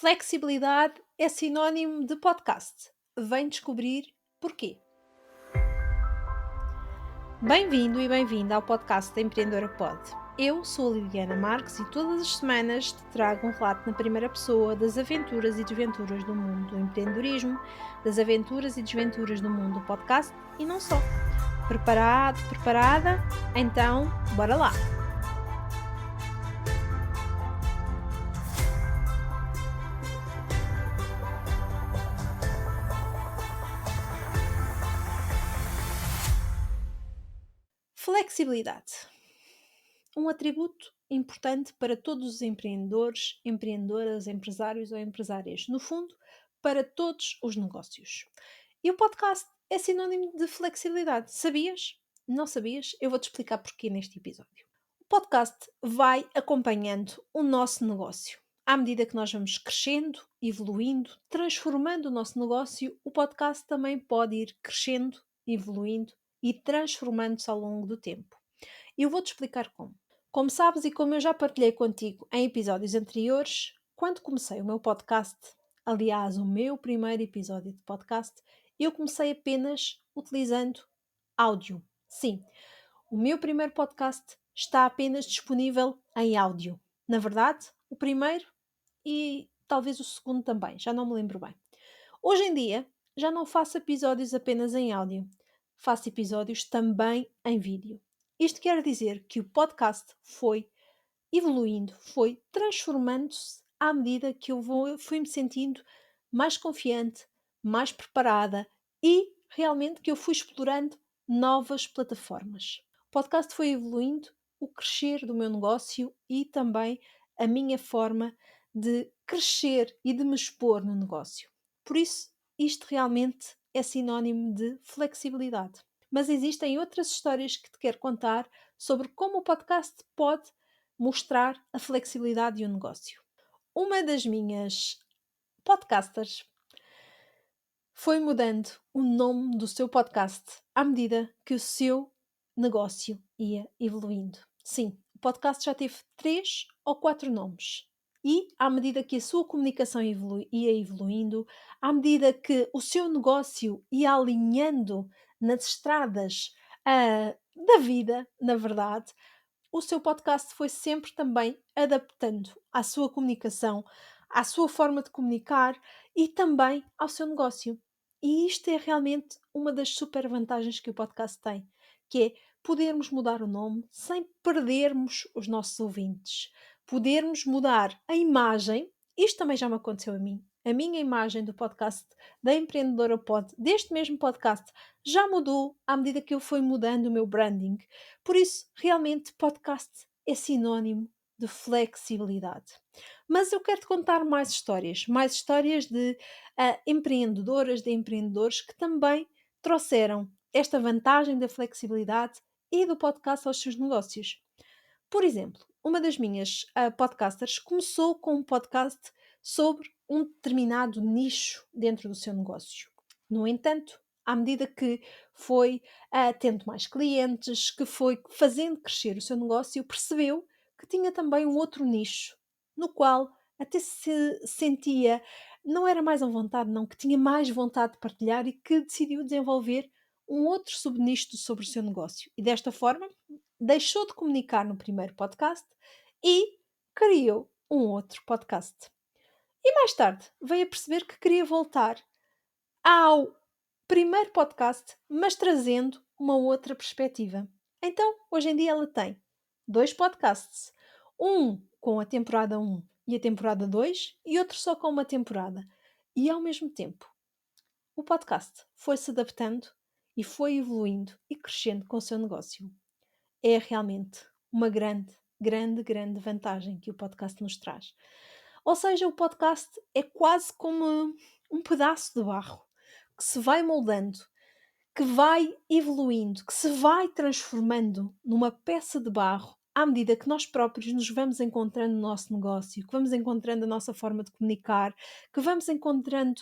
Flexibilidade é sinónimo de podcast. Vem descobrir porquê. Bem-vindo e bem-vinda ao podcast da Empreendedora Pod. Eu sou a Liliana Marques e todas as semanas te trago um relato na primeira pessoa das aventuras e desventuras do mundo do empreendedorismo, das aventuras e desventuras do mundo do podcast e não só. Preparado, preparada? Então, bora lá! Flexibilidade. Um atributo importante para todos os empreendedores, empreendedoras, empresários ou empresárias. No fundo, para todos os negócios. E o podcast é sinónimo de flexibilidade. Sabias? Não sabias? Eu vou-te explicar porquê neste episódio. O podcast vai acompanhando o nosso negócio. À medida que nós vamos crescendo, evoluindo, transformando o nosso negócio, o podcast também pode ir crescendo, evoluindo e transformando-se ao longo do tempo. E eu vou-te explicar como. Como sabes e como eu já partilhei contigo em episódios anteriores, quando comecei o meu podcast, aliás, o meu primeiro episódio de podcast, eu comecei apenas utilizando áudio. Sim, o meu primeiro podcast está apenas disponível em áudio. Na verdade, o primeiro e talvez o segundo também, já não me lembro bem. Hoje em dia, já não faço episódios apenas em áudio, faço episódios também em vídeo. Isto quer dizer que o podcast foi evoluindo, foi transformando-se à medida que fui me sentindo mais confiante, mais preparada e realmente que eu fui explorando novas plataformas. O podcast foi evoluindo, o crescer do meu negócio e também a minha forma de crescer e de me expor no negócio. Por isso, isto realmente é sinónimo de flexibilidade. Mas existem outras histórias que te quero contar sobre como o podcast pode mostrar a flexibilidade de um negócio. Uma das minhas podcasters foi mudando o nome do seu podcast à medida que o seu negócio ia evoluindo. Sim, o podcast já teve 3 ou 4 nomes. E à medida que a sua comunicação ia evoluindo, à medida que o seu negócio ia alinhando nas estradas da vida, na verdade, o seu podcast foi sempre também adaptando à sua comunicação, à sua forma de comunicar e também ao seu negócio. E isto é realmente uma das super vantagens que o podcast tem, que é podermos mudar o nome sem perdermos os nossos ouvintes, podermos mudar a imagem. Isto também já me aconteceu a mim. A minha imagem do podcast da Empreendedora Pod, deste mesmo podcast, já mudou à medida que eu fui mudando o meu branding. Por isso, realmente, podcast é sinónimo de flexibilidade. Mas eu quero te contar mais histórias de empreendedoras, de empreendedores que também trouxeram esta vantagem da flexibilidade e do podcast aos seus negócios. Por exemplo, uma das minhas podcasters começou com um podcast sobre um determinado nicho dentro do seu negócio. No entanto, à medida que foi tendo mais clientes, que foi fazendo crescer o seu negócio, percebeu que tinha também um outro nicho, no qual até se sentia, não era mais à vontade, não, que tinha mais vontade de partilhar e que decidiu desenvolver um outro subnicho sobre o seu negócio. E desta forma, deixou de comunicar no primeiro podcast e criou um outro podcast. E mais tarde veio a perceber que queria voltar ao primeiro podcast, mas trazendo uma outra perspectiva. Então, hoje em dia ela tem 2 podcasts. Um com a temporada 1 e a temporada 2 e outro só com uma temporada. E ao mesmo tempo, o podcast foi-se adaptando e foi evoluindo e crescendo com o seu negócio. É realmente uma grande vantagem que o podcast nos traz. Ou seja, o podcast é quase como um pedaço de barro que se vai moldando, que vai evoluindo, que se vai transformando numa peça de barro à medida que nós próprios nos vamos encontrando no nosso negócio, que vamos encontrando a nossa forma de comunicar, que vamos encontrando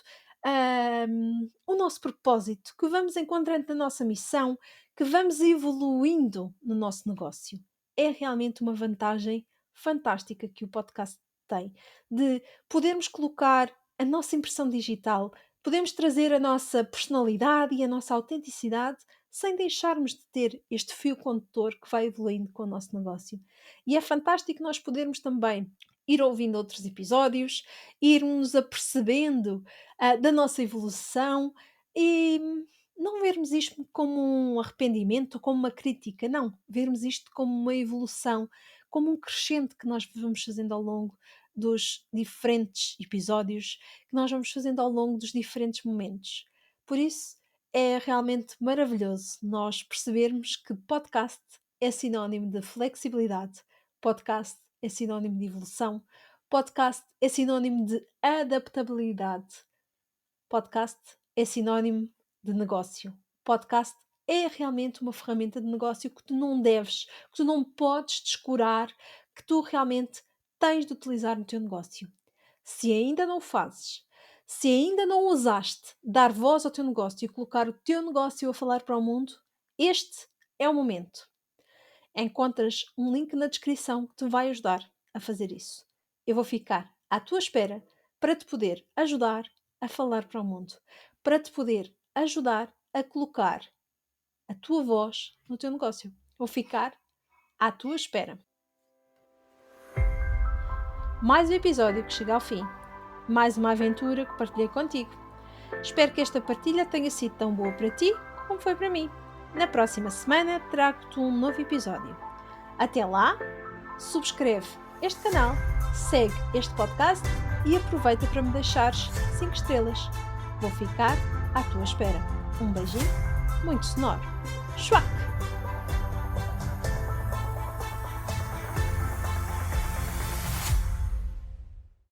o nosso propósito, que vamos encontrando a nossa missão, que vamos evoluindo no nosso negócio. É realmente uma vantagem fantástica que o podcast tem, de podermos colocar a nossa impressão digital, podemos trazer a nossa personalidade e a nossa autenticidade sem deixarmos de ter este fio condutor que vai evoluindo com o nosso negócio. E é fantástico nós podermos também ir ouvindo outros episódios, irmos apercebendo da nossa evolução e não vermos isto como um arrependimento, como uma crítica, não, vermos isto como uma evolução, como um crescente que nós vamos fazendo ao longo dos diferentes episódios, que nós vamos fazendo ao longo dos diferentes momentos. Por isso, é realmente maravilhoso nós percebermos que podcast é sinónimo de flexibilidade, podcast é sinónimo de evolução, podcast é sinónimo de adaptabilidade, podcast é sinónimo de negócio. Podcast é realmente uma ferramenta de negócio que tu não deves, que tu não podes descurar, que tu realmente tens de utilizar no teu negócio. Se ainda não o fazes, se ainda não ousaste dar voz ao teu negócio e colocar o teu negócio a falar para o mundo, este é o momento. Encontras um link na descrição que te vai ajudar a fazer isso. Eu vou ficar à tua espera para te poder ajudar a falar para o mundo, para te poder ajudar a colocar a tua voz no teu negócio. Vou ficar à tua espera. Mais um episódio que chega ao fim. Mais uma aventura que partilhei contigo. Espero que esta partilha tenha sido tão boa para ti como foi para mim. Na próxima semana trago-te um novo episódio. Até lá, subscreve este canal, segue este podcast e aproveita para me deixares 5 estrelas. Vou ficar à tua espera. Um beijinho muito sonoro. Schwack!